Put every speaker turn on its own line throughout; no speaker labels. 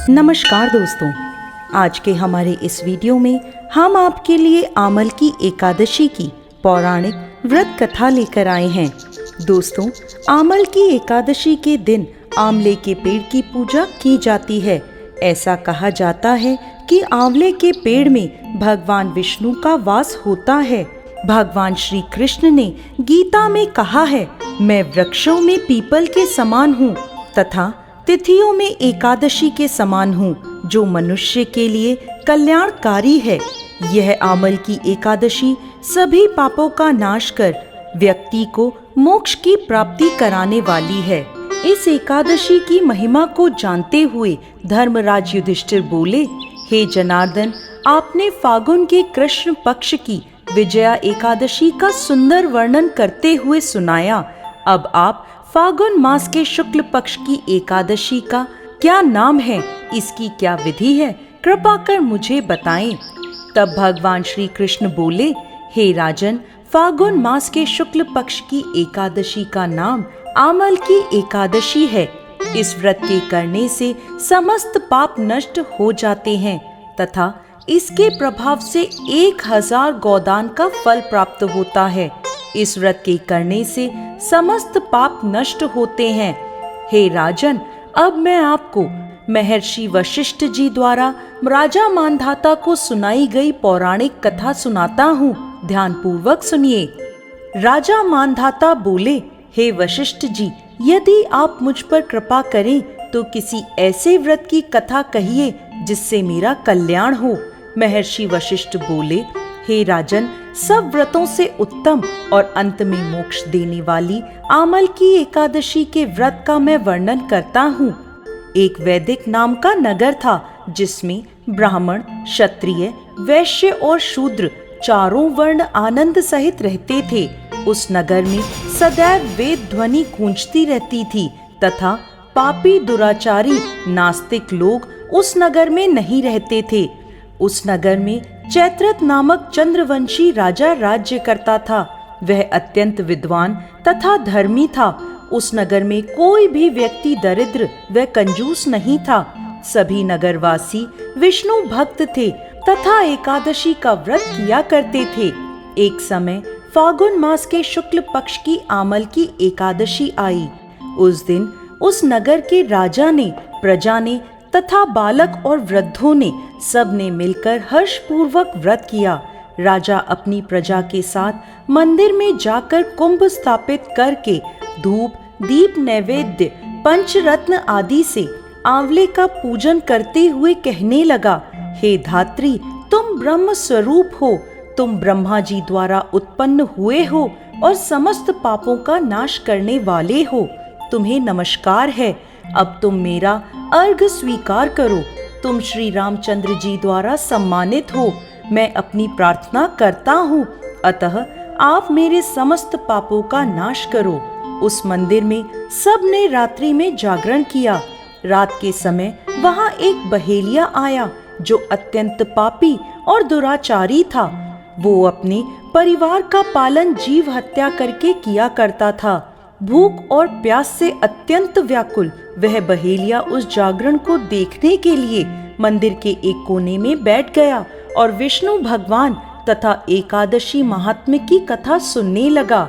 नमस्कार दोस्तों, आज के हमारे इस वीडियो में हम आपके लिए आमल की एकादशी की पौराणिक व्रत कथा लेकर आए हैं। दोस्तों, आमल की एकादशी के दिन आंवले के पेड़ की पूजा की जाती है। ऐसा कहा जाता है कि आंवले के पेड़ में भगवान विष्णु का वास होता है। भगवान श्री कृष्ण ने गीता में कहा है, मैं वृक्षों में पीपल के समान हूँ तथा तिथियों में एकादशी के समान हूँ, जो मनुष्य के लिए कल्याणकारी है। यह आमल की एकादशी सभी पापों का नाश कर व्यक्ति को मोक्ष की प्राप्ति कराने वाली है। इस एकादशी की महिमा को जानते हुए धर्मराज युधिष्ठिर बोले, हे जनार्दन, आपने फागुन के कृष्ण पक्ष की विजया एकादशी का सुंदर वर्णन करते हुए सुनाया। अब आप फागुन मास के शुक्ल पक्ष की एकादशी का क्या नाम है, इसकी क्या विधि है, कृपा कर मुझे बताएं। तब भगवान श्री कृष्ण बोले, हे राजन, फागुन मास के शुक्ल पक्ष की एकादशी का नाम आमल की एकादशी है। इस व्रत के करने से समस्त पाप नष्ट हो जाते हैं तथा इसके प्रभाव से 1000 गोदान का फल प्राप्त होता है। इस व्रत के करने से समस्त पाप नष्ट होते हैं। हे राजन, अब मैं आपको महर्षि वशिष्ठ जी द्वारा राजा मांधाता को सुनाई गई पौराणिक कथा सुनाता हूँ। ध्यान पूर्वक सुनिए। राजा मांधाता बोले, हे वशिष्ठ जी, यदि आप मुझ पर कृपा करें तो किसी ऐसे व्रत की कथा कहिए जिससे मेरा कल्याण हो। महर्षि वशिष्ठ बोले, हे राजन, सब व्रतों से उत्तम और अंत में मोक्ष देने वाली आमल की एकादशी के व्रत का मैं वर्णन करता हूँ। एक वैदिक नाम का नगर था, जिसमें ब्राह्मण, क्षत्रिय, वैश्य और शूद्र चारों वर्ण आनंद सहित रहते थे। उस नगर में सदैव वेद ध्वनि गूंजती रहती थी तथा पापी, दुराचारी, नास्तिक लोग उस नगर में नहीं रहते थे। उस नगर में चैत्रथ नामक चंद्रवंशी राजा राज्य करता था। वह अत्यंत विद्वान तथा धर्मी था। उस नगर में कोई भी व्यक्ति दरिद्र व कंजूस नहीं था। सभी नगरवासी विष्णु भक्त थे तथा एकादशी का व्रत किया करते थे। एक समय फागुन मास के शुक्ल पक्ष की आमल की एकादशी आई। उस दिन उस नगर के राजा ने, प्रजा ने तथा बालक और वृद्धों ने सब ने मिलकर हर्षपूर्वक व्रत किया। राजा अपनी प्रजा के साथ मंदिर में जाकर कुंभ स्थापित करके धूप, दीप, नैवेद्य, पंचरत्न आदि से आंवले का पूजन करते हुए कहने लगा, हे धात्री, तुम ब्रह्म स्वरूप हो, तुम ब्रह्मा जी द्वारा उत्पन्न हुए हो और समस्त पापों का नाश करने वाले हो। तुम्हें नमस्कार है। अब तुम मेरा अर्घ्य स्वीकार करो। तुम श्री रामचंद्र जी द्वारा सम्मानित हो। मैं अपनी प्रार्थना करता हूँ, अतः आप मेरे समस्त पापों का नाश करो। उस मंदिर में सब ने रात्रि में जागरण किया। रात के समय वहाँ एक बहेलिया आया जो अत्यंत पापी और दुराचारी था। वो अपने परिवार का पालन जीव हत्या करके किया करता था। भूख और प्यास से अत्यंत व्याकुल वह बहेलिया उस जागरण को देखने के लिए मंदिर के एक कोने में बैठ गया और विष्णु भगवान तथा एकादशी महात्म्य की कथा सुनने लगा।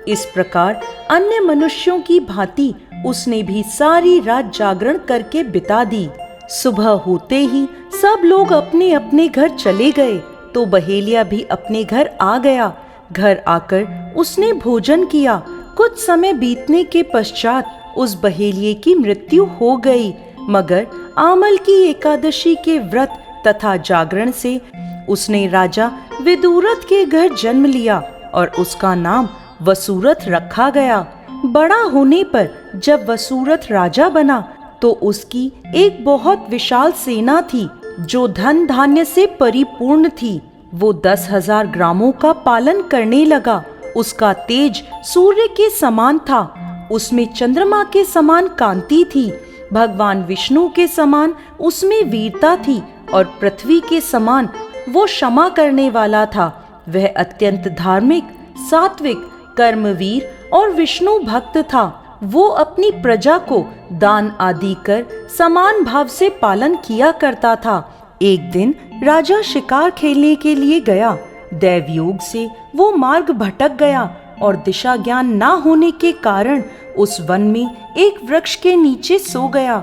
इस प्रकार अन्य मनुष्यों की भांति उसने भी सारी रात जागरण करके बिता दी। सुबह होते ही सब लोग अपने अपने घर चले गए तो बहेलिया भी अपने घर आ गया। घर आकर उसने भोजन किया। कुछ समय बीतने के पश्चात उस बहेलिये की मृत्यु हो गई, मगर आमल की एकादशी के व्रत तथा जागरण से उसने राजा विदुरथ के घर जन्म लिया और उसका नाम वसुरथ रखा गया। बड़ा होने पर जब वसुरथ राजा बना तो उसकी एक बहुत विशाल सेना थी जो धन धान्य से परिपूर्ण थी। वो 10,000 ग्रामों का पालन करने लगा। उसका तेज सूर्य के समान था। उसमें चंद्रमा के समान कांति थी। भगवान विष्णु के समान उसमें वीरता थी और पृथ्वी के समान वो क्षमा करने वाला था। वह अत्यंत धार्मिक, सात्विक, कर्मवीर और विष्णु भक्त था। वो अपनी प्रजा को दान आदि कर समान भाव से पालन किया करता था। एक दिन राजा शिकार खेलने के लिए गया। दैवयोग से वो मार्ग भटक गया और दिशा ज्ञान ना होने के कारण उस वन में एक वृक्ष के नीचे सो गया।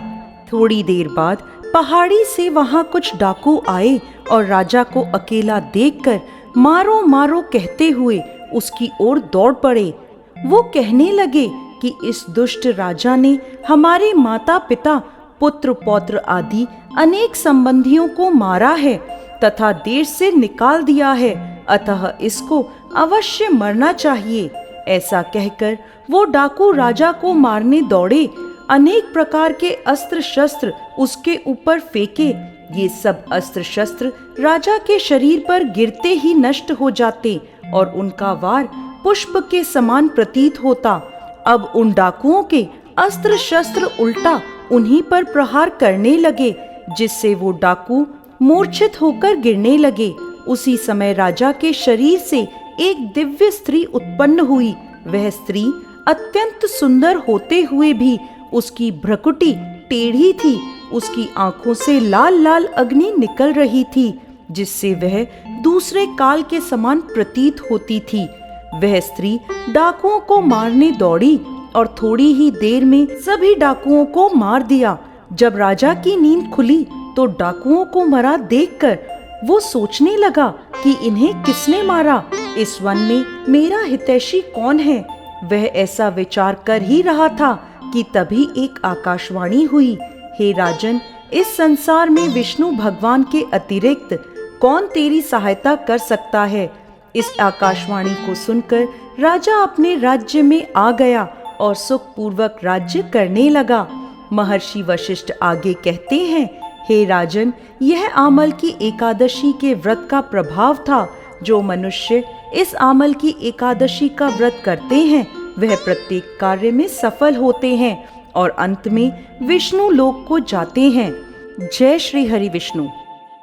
थोड़ी देर बाद पहाड़ी से वहां कुछ डाकू आए और राजा को अकेला देखकर मारो मारो कहते हुए उसकी ओर दौड़ पड़े। वो कहने लगे कि इस दुष्ट राजा ने हमारे माता पिता, पुत्र पौत्र आदि अनेक संबंधियों को मारा है तथा देश से निकाल दिया है, अतः इसको अवश्य मरना चाहिए। ऐसा कहकर वो डाकू राजा को मारने दौड़े। अनेक प्रकार के अस्त्र शस्त्र उसके ऊपर फेंके। ये सब अस्त्र शस्त्र राजा के शरीर पर गिरते ही नष्ट हो जाते और उनका वार पुष्प के समान प्रतीत होता। अब उन डाकुओं के अस्त्र शस्त्र उल्टा उन्हीं पर प्रहार करने लगे, जिससे वो डाकू मूर्छित होकर गिरने लगे। उसी समय राजा के शरीर से एक दिव्य स्त्री उत्पन्न हुई। वह स्त्री अत्यंत सुंदर होते हुए भी उसकी भ्रुकुटी टेढ़ी थी। उसकी आंखों से लाल लाल अग्नि निकल रही थी, जिससे वह दूसरे काल के समान प्रतीत होती थी। वह स्त्री डाकुओं को मारने दौड़ी और थोड़ी ही देर में सभी डाकुओं को मार दिया। जब राजा की नींद खुली तो डाकुओं को मरा देखकर वो सोचने लगा कि इन्हें किसने मारा, इस वन में मेरा हितैषी कौन है। वह ऐसा विचार कर ही रहा था कि तभी एक आकाशवाणी हुई, हे राजन, इस संसार में विष्णु भगवान के अतिरिक्त कौन तेरी सहायता कर सकता है। इस आकाशवाणी को सुनकर राजा अपने राज्य में आ गया और सुखपूर्वक राज्य करने लगा। महर्षि वशिष्ठ आगे कहते हैं, हे राजन, यह आमल की एकादशी के व्रत का प्रभाव था। जो मनुष्य इस आमल की एकादशी का व्रत करते हैं वह प्रत्येक कार्य में सफल होते हैं और अंत में विष्णु लोक को जाते हैं। जय श्री हरि विष्णु।